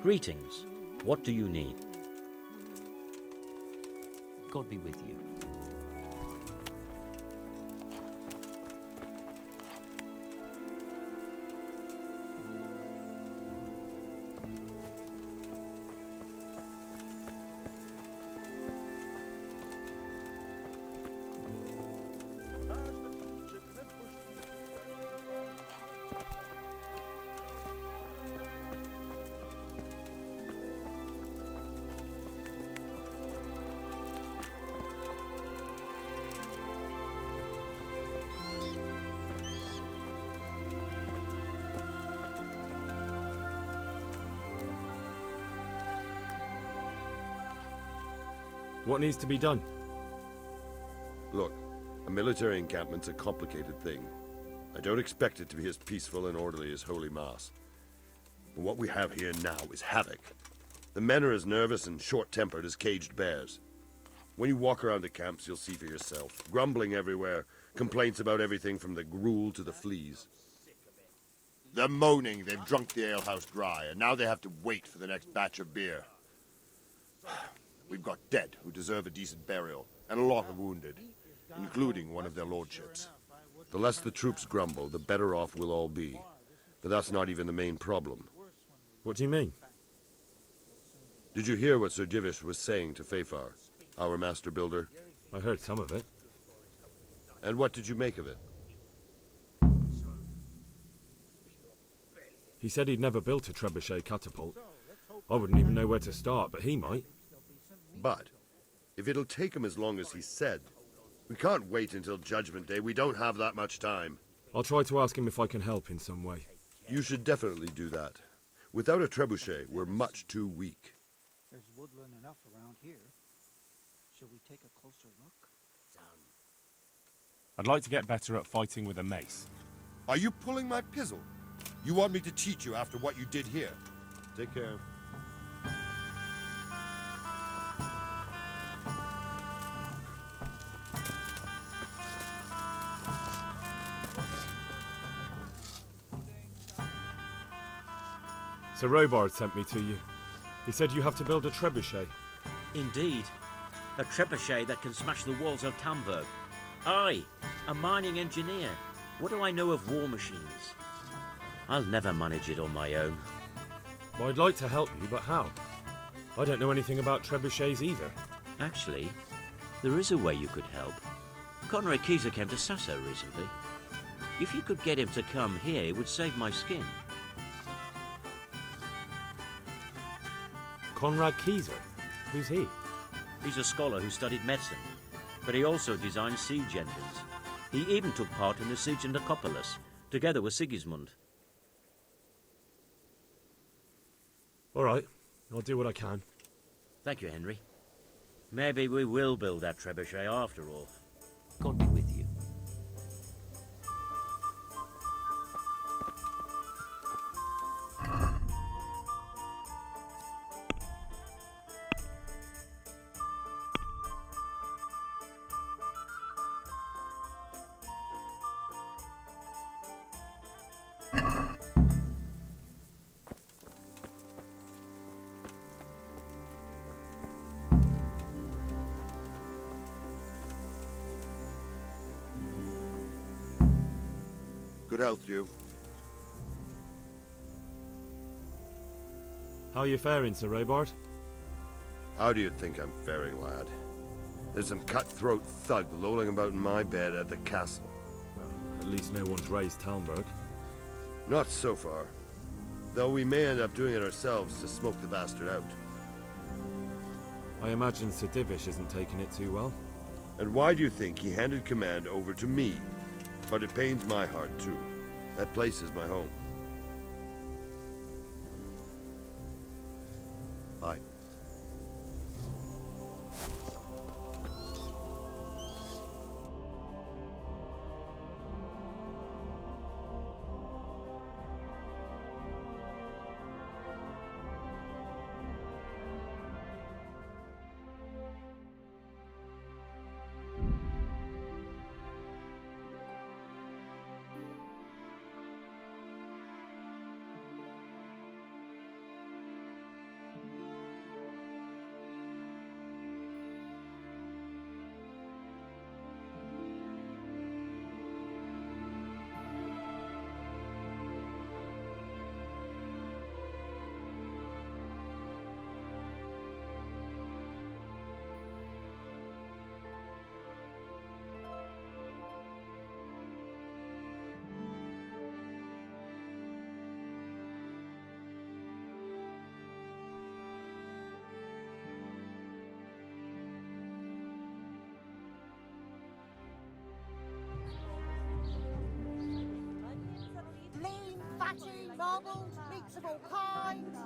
Greetings. What do you need? God be with you. What needs to be done? Look, a military encampment's a complicated thing. I don't expect it to be as peaceful and orderly as Holy Mass. But what we have here now is havoc. The men are as nervous and short-tempered as caged bears. When you walk around the camps, you'll see for yourself. Grumbling everywhere, complaints about everything from the gruel to the fleas. They're moaning they've drunk the alehouse dry, and now they have to wait for the next batch of beer. We've got dead who deserve a decent burial, and a lot of wounded, including one of their lordships. The less the troops grumble, the better off we'll all be. But that's not even the main problem. What do you mean? Did you hear what Sir Divish was saying to Fafar, our master builder? I heard some of it. And what did you make of it? He said he'd never built a trebuchet catapult. I wouldn't even know where to start, but he might. But, if it'll take him as long as he said, we can't wait until Judgment Day. We don't have that much time. I'll try to ask him if I can help in some way. You should definitely do that. Without a trebuchet, we're much too weak. There's woodland enough around here. Shall we take a closer look? I'd like to get better at fighting with a mace. Are you pulling my pizzle? You want me to teach you after what you did here? Take care. Sir Robard sent me to you. He said you have to build a trebuchet. Indeed. A trebuchet that can smash the walls of Talmberg. I, a mining engineer. What do I know of war machines? I'll never manage it on my own. Well, I'd like to help you, but how? I don't know anything about trebuchets either. Actually, there is a way you could help. Conrad Keyser came to Sasso recently. If you could get him to come here, it would save my skin. Conrad Keyser? Who's he? He's a scholar who studied medicine, but he also designed siege engines. He even took part in the siege of Nicopolis, together with Sigismund. All right, I'll do what I can. Thank you, Henry. Maybe we will build that trebuchet after all. God be with you. Good health, you. How are you faring, Sir Robard? How do you think I'm faring, lad? There's some cutthroat thug lolling about in my bed at the castle. Well, at least no one's raised Talmberg. Not so far. Though we may end up doing it ourselves to smoke the bastard out. I imagine Sir Divish isn't taking it too well. And why do you think he handed command over to me? But it pains my heart, too. That place is my home. Bye. marbles, meats of all kinds.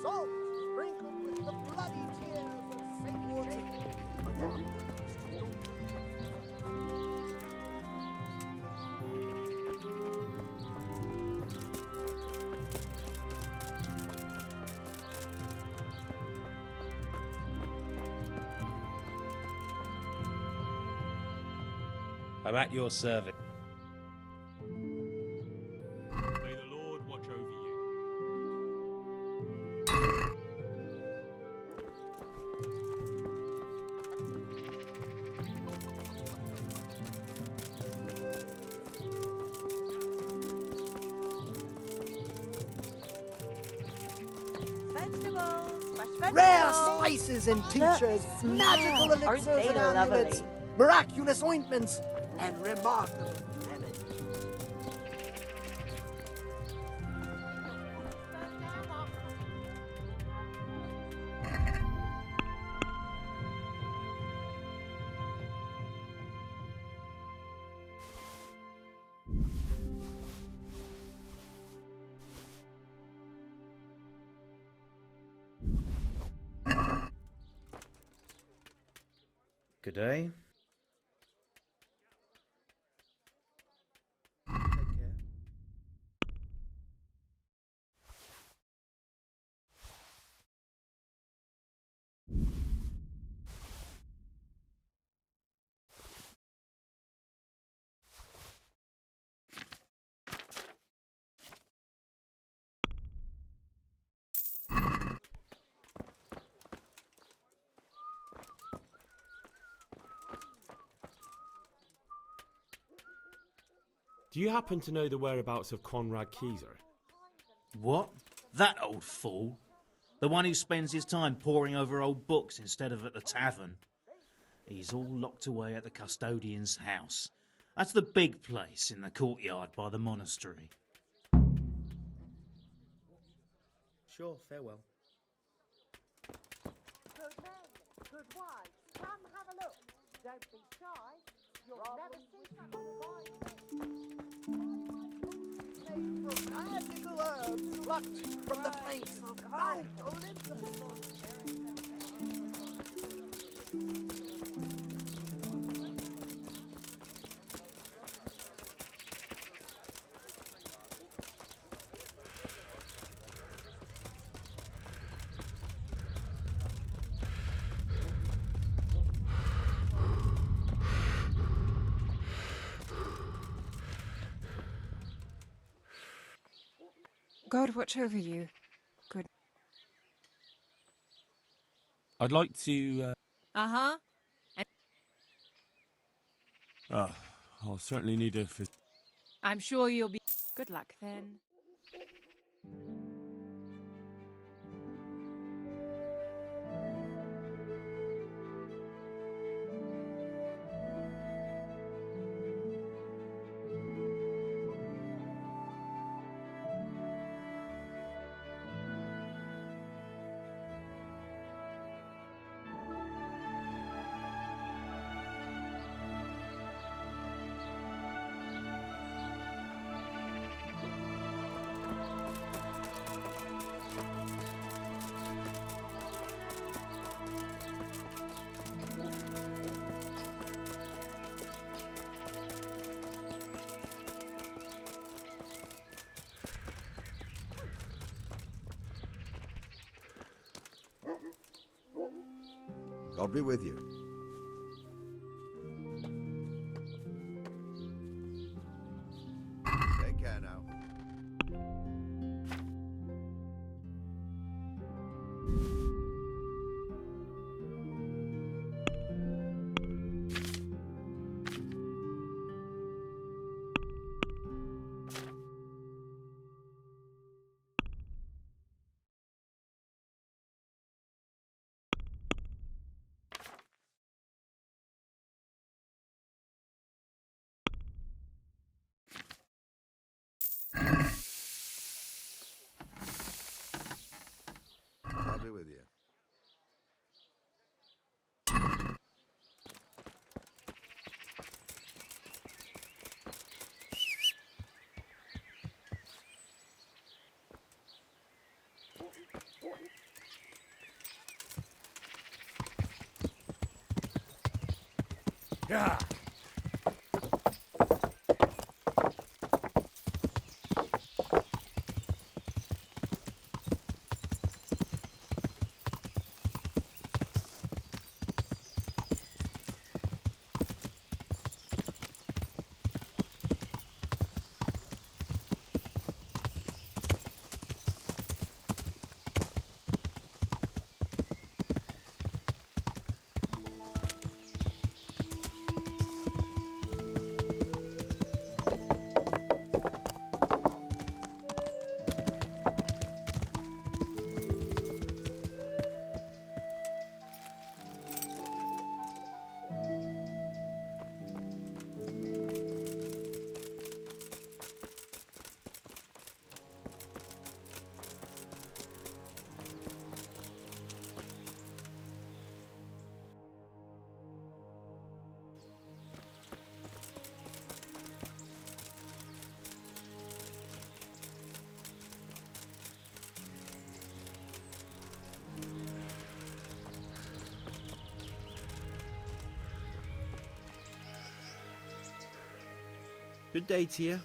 Salt sprinkled with the bloody tears of Saint Water. I'm at your service. May the Lord watch over you. Vegetables, fresh Rare vegetables. spices and tinctures, magical Aren't elixirs they and amulets, lovely? miraculous ointments, and remarkable remedies. Good day. Do you happen to know the whereabouts of Conrad Keyser? What? That old fool? The one who spends his time poring over old books instead of at the tavern? He's all locked away at the custodian's house. That's the big place in the courtyard by the monastery. Sure, farewell. Good men, good wives, come have a look. Don't be shy. You'll never see such fine Made from magical herbs plucked from the face of Mount Olympus. God watch over you. Good. I'd like to. Uh-huh. I'll certainly need a. I'm sure you'll be... Good luck, then. God be with you. Take care now. be with you. Yeah. Good day to you.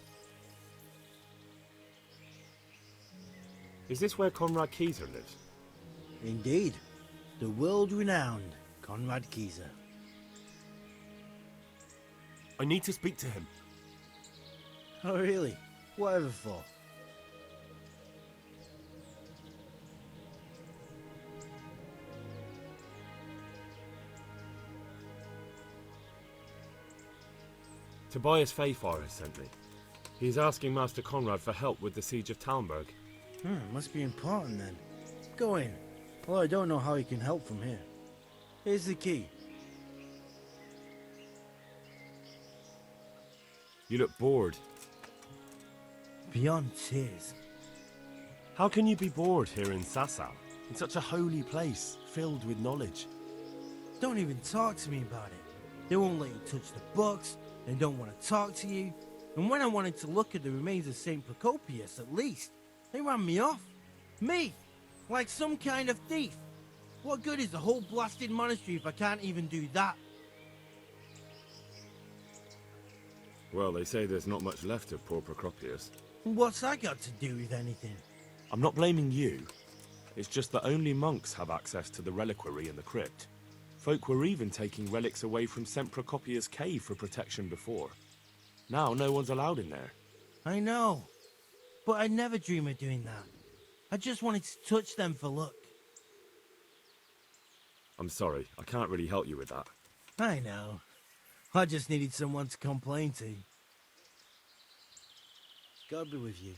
Is this where Conrad Keyser lives? Indeed. The world-renowned Conrad Keyser. I need to speak to him. Oh, really? Whatever for? Tobias Fayfar has sent me. He is asking Master Conrad for help with the siege of Talmberg. Must be important then. Go in. Well, I don't know how he can help from here. Here's the key. You look bored. Beyond tears. How can you be bored here in Sasau? In such a holy place, filled with knowledge. Don't even talk to me about it. They won't let you touch the books. They don't want to talk to you. And when I wanted to look at the remains of St. Procopius, at least, they ran me off. Me! Like some kind of thief. What good is the whole blasted monastery if I can't even do that? Well, they say there's not much left of poor Procopius. What's that got to do with anything? I'm not blaming you. It's just that only monks have access to the reliquary in the crypt. Folk were even taking relics away from St. Procopius' cave for protection before. Now no one's allowed in there. I know. But I'd never dream of doing that. I just wanted to touch them for luck. I'm sorry, I can't really help you with that. I know. I just needed someone to complain to. God be with you.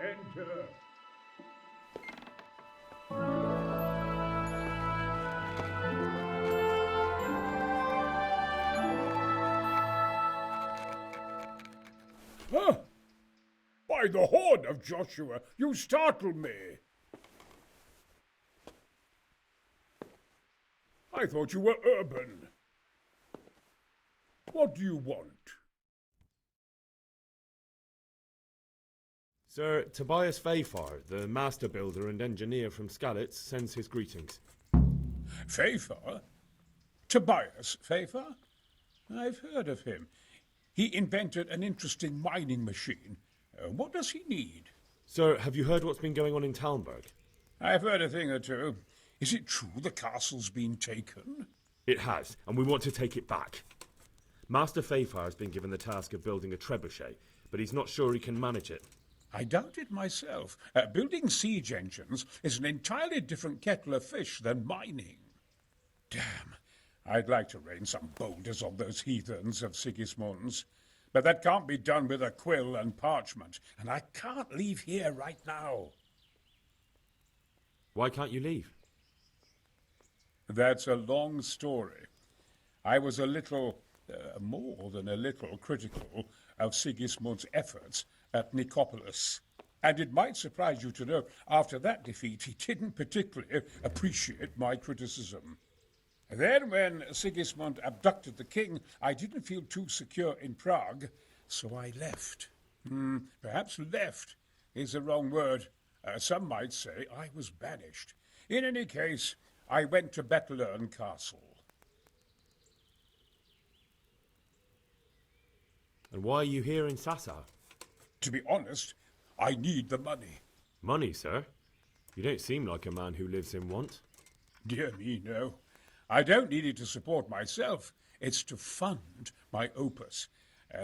Enter. Huh? By the horn of Joshua, you startle me. I thought you were urban. What do you want? Sir Tobias Fayfar, the master builder and engineer from Skalitz, sends his greetings. Fayfar? Tobias Fayfar? I've heard of him. He invented an interesting mining machine. What does he need? Sir, have you heard what's been going on in Talmberg? I've heard a thing or two. Is it true the castle's been taken? It has, and we want to take it back. Master Fayfar has been given the task of building a trebuchet, but he's not sure he can manage it. I doubt it myself. Building siege engines is an entirely different kettle of fish than mining. Damn, I'd like to rain some boulders on those heathens of Sigismund's. But that can't be done with a quill and parchment, and I can't leave here right now. Why can't you leave? That's a long story. I was a little, more than a little, critical of Sigismund's efforts at Nicopolis. And it might surprise you to know, after that defeat, he didn't particularly appreciate my criticism. Then, when Sigismund abducted the king, I didn't feel too secure in Prague, so I left. Perhaps left is the wrong word. Some might say I was banished. In any case, I went to Bettlern Castle. And why are you here in Sassa? To be honest, I need the money. Money, sir? You don't seem like a man who lives in want. Dear me, no. I don't need it to support myself. It's to fund my opus.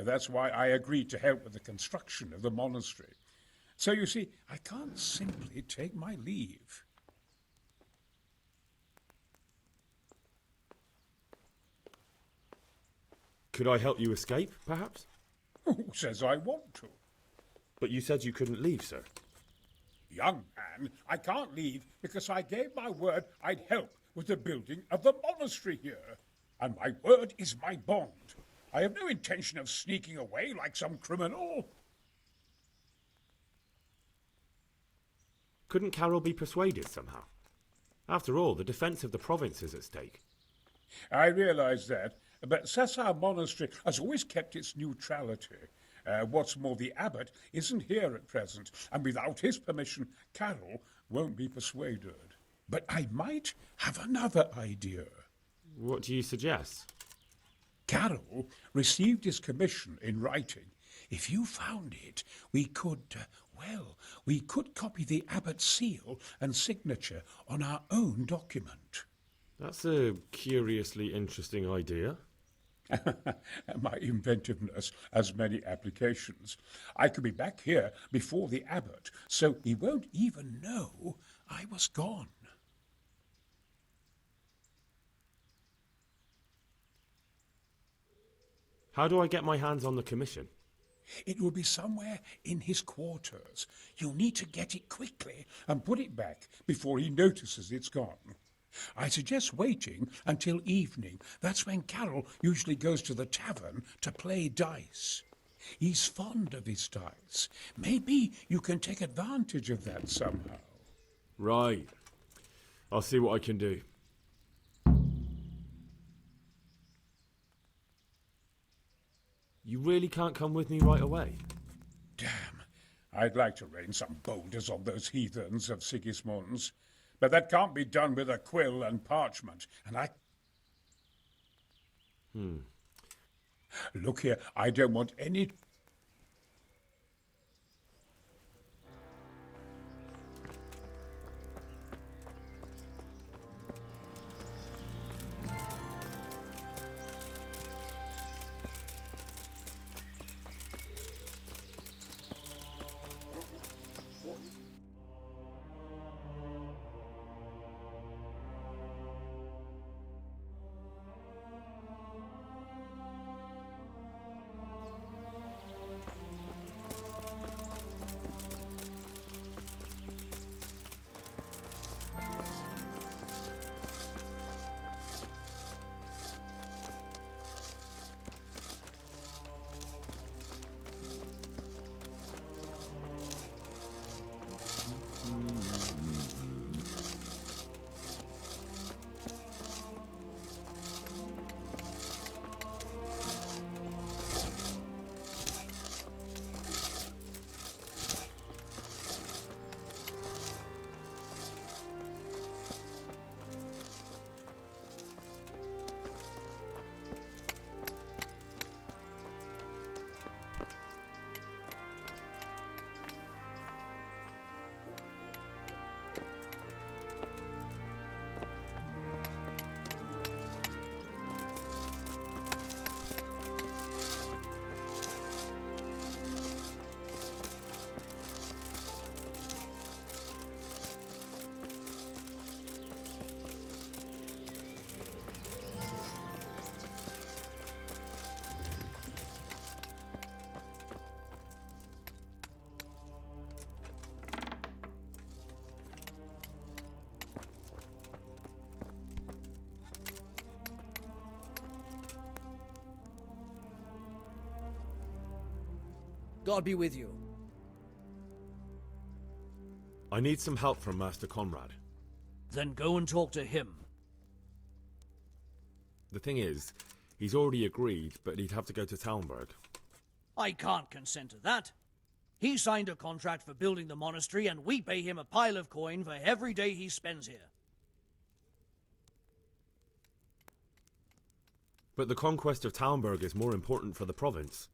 That's why I agreed to help with the construction of the monastery. So you see, I can't simply take my leave. Could I help you escape, perhaps? Who says I want to? But you said you couldn't leave, sir. Young man, I can't leave because I gave my word I'd help with the building of the monastery here. And my word is my bond. I have no intention of sneaking away like some criminal. Couldn't Carol be persuaded somehow? After all, the defence of the province is at stake. I realize that, but Sassa Monastery has always kept its neutrality. What's more, the abbot isn't here at present, and without his permission, Carol won't be persuaded. But I might have another idea. What do you suggest? Carol received his commission in writing. If you found it, we could copy the abbot's seal and signature on our own document. That's a curiously interesting idea. My inventiveness has many applications. I could be back here before the abbot, so he won't even know I was gone. How do I get my hands on the commission? It will be somewhere in his quarters. You'll need to get it quickly and put it back before he notices it's gone. I suggest waiting until evening. That's when Carol usually goes to the tavern to play dice. He's fond of his dice. Maybe you can take advantage of that somehow. Right. I'll see what I can do. You really can't come with me right away? Damn. I'd like to rain some boulders on those heathens of Sigismund's. But that can't be done with a quill and parchment, and I... Look here, I don't want any... God be with you. I need some help from Master Conrad. Then go and talk to him. The thing is, he's already agreed, but he'd have to go to Talmberg. I can't consent to that. He signed a contract for building the monastery, and we pay him a pile of coin for every day he spends here. But the conquest of Talmberg is more important for the province.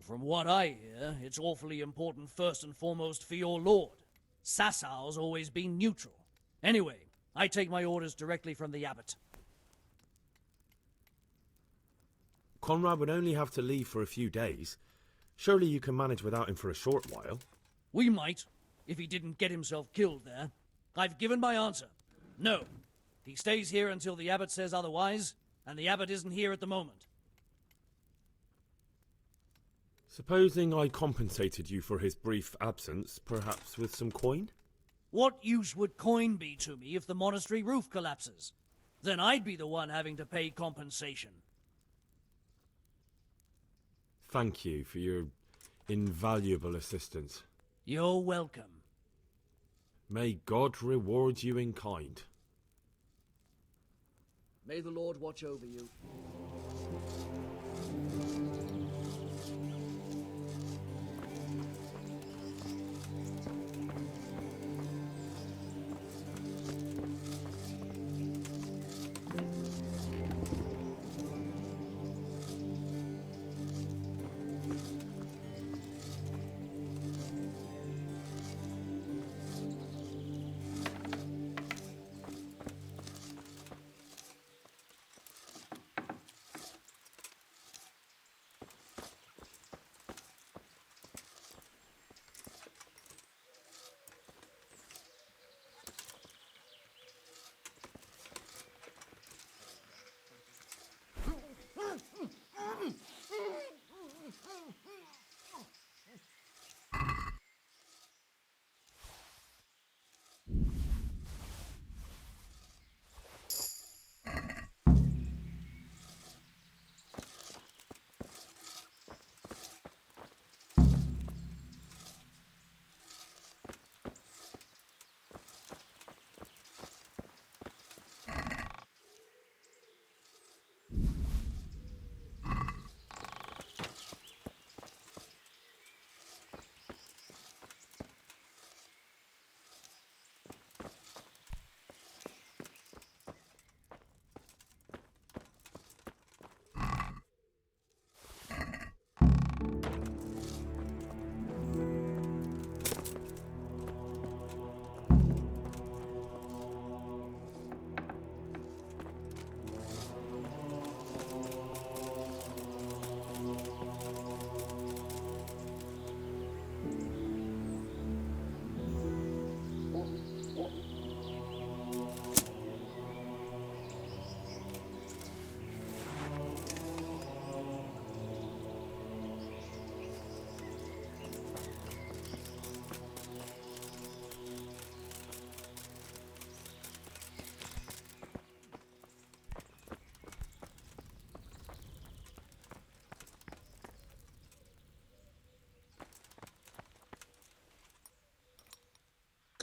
From what I hear, it's awfully important first and foremost for your lord. Sassau's always been neutral. Anyway, I take my orders directly from the abbot. Conrad would only have to leave for a few days. Surely you can manage without him for a short while. We might, if he didn't get himself killed there. I've given my answer. No. He stays here until the abbot says otherwise, and the abbot isn't here at the moment. Supposing I compensated you for his brief absence, perhaps with some coin? What use would coin be to me if the monastery roof collapses? Then I'd be the one having to pay compensation. Thank you for your invaluable assistance. You're welcome. May God reward you in kind. May the Lord watch over you.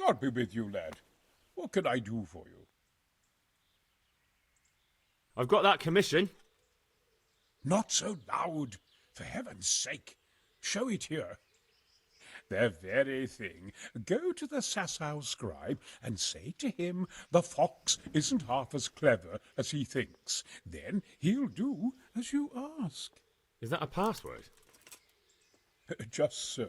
God be with you, lad. What can I do for you? I've got that commission. Not so loud, for heaven's sake. Show it here. The very thing. Go to the Sassau scribe and say to him the fox isn't half as clever as he thinks. Then he'll do as you ask. Is that a password? Just so.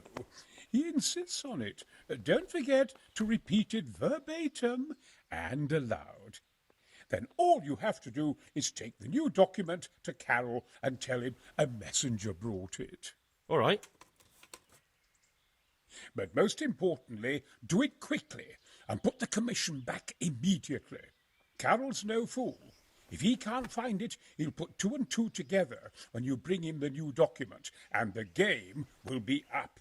He insists on it. Don't forget to repeat it verbatim and aloud. Then all you have to do is take the new document to Carol and tell him a messenger brought it. All right. But most importantly, do it quickly and put the commission back immediately. Carol's no fool. If he can't find it, he'll put two and two together when you bring him the new document, and the game will be up.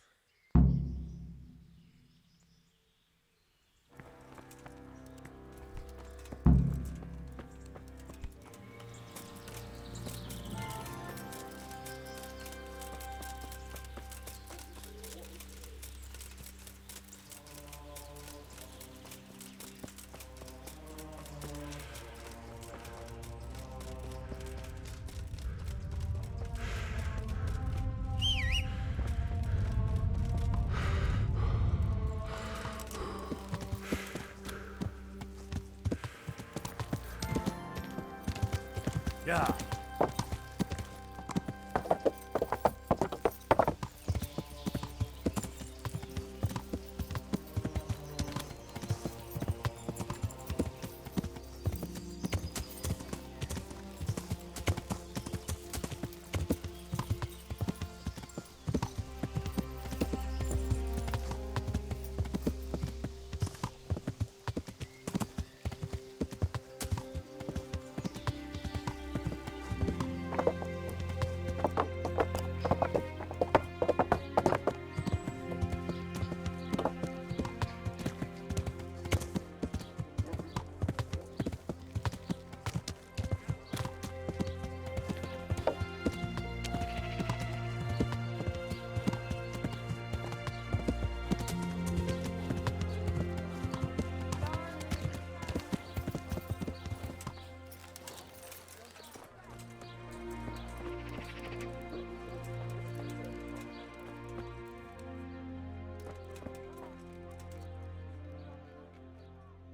Yeah.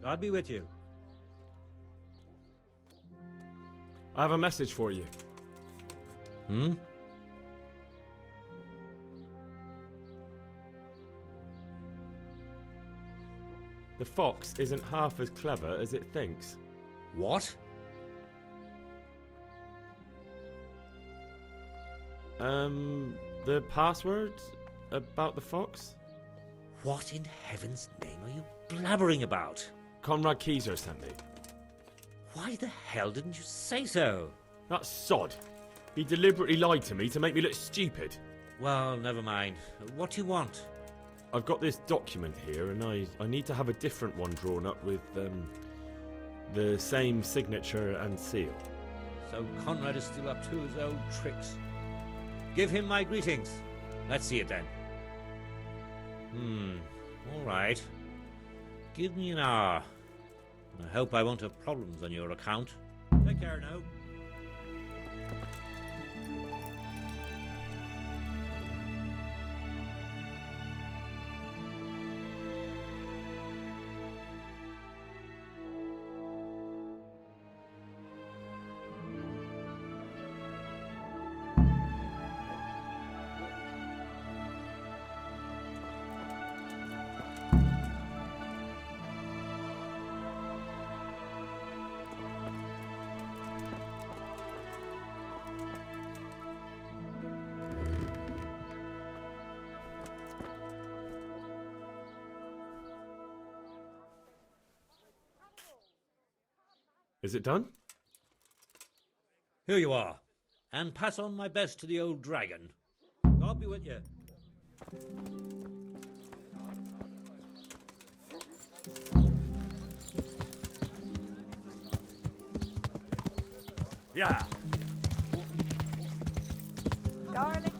God be with you. I have a message for you. Hmm? The fox isn't half as clever as it thinks. What? The password about the fox? What in heaven's name are you blabbering about? Conrad Keyser sent me. Why the hell didn't you say so? That sod. He deliberately lied to me to make me look stupid. Well, never mind. What do you want? I've got this document here, and I need to have a different one drawn up with the same signature and seal. So Conrad is still up to his old tricks. Give him my greetings. Let's see it then. All right. Give me an hour. I hope I won't have problems on your account. Take care now. Is it done? Here you are. And pass on my best to the old dragon. God be with you. Yeah. Darling,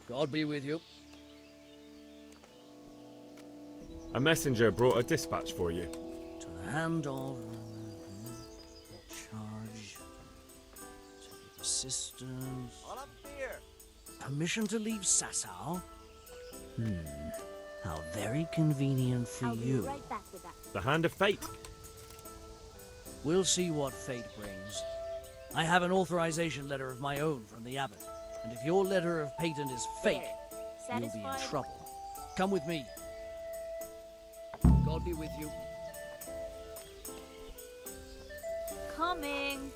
God be with you. A messenger brought a dispatch for you. To the hand of charge, to give assistance. On up here. Permission to leave Sasau? How very convenient for I'll be you. right back with that. The hand of fate. We'll see what fate brings. I have an authorization letter of my own from the abbot, and if your letter of patent is fake, you'll be in Satisfied? trouble. Come with me. God be with you. Coming.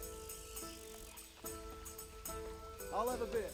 I'll have a bit.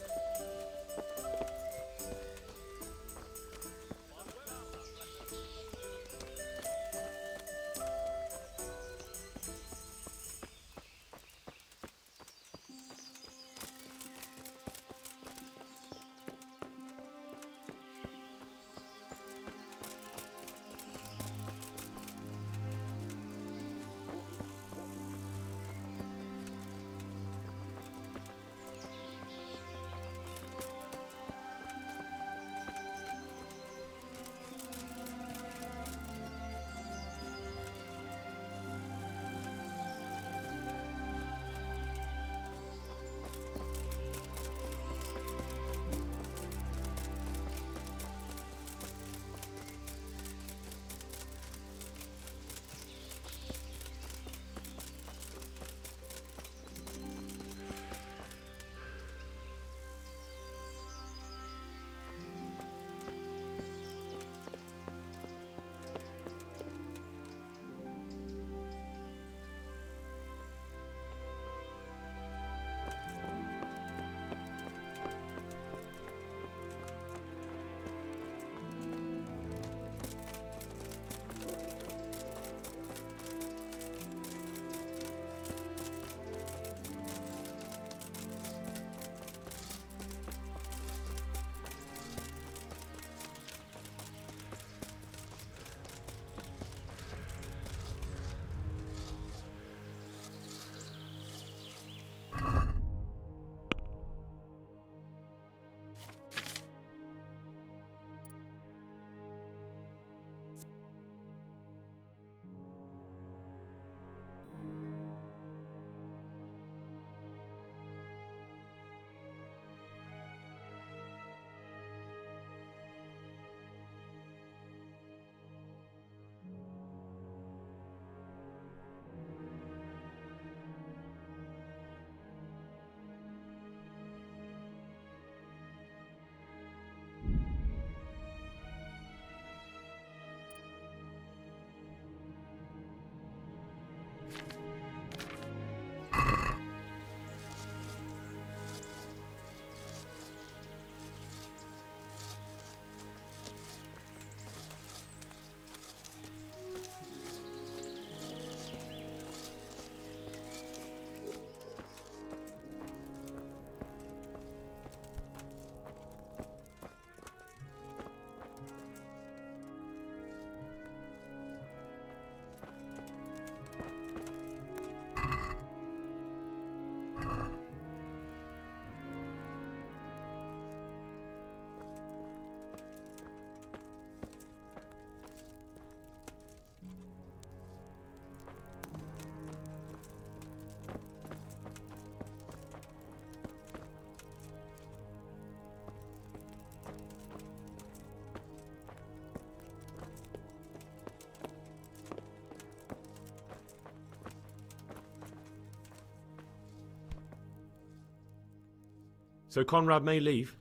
So Conrad may leave?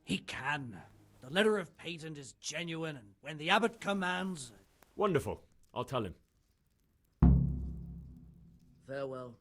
He can. The letter of patent is genuine, and when the abbot commands... Wonderful. I'll tell him. Farewell.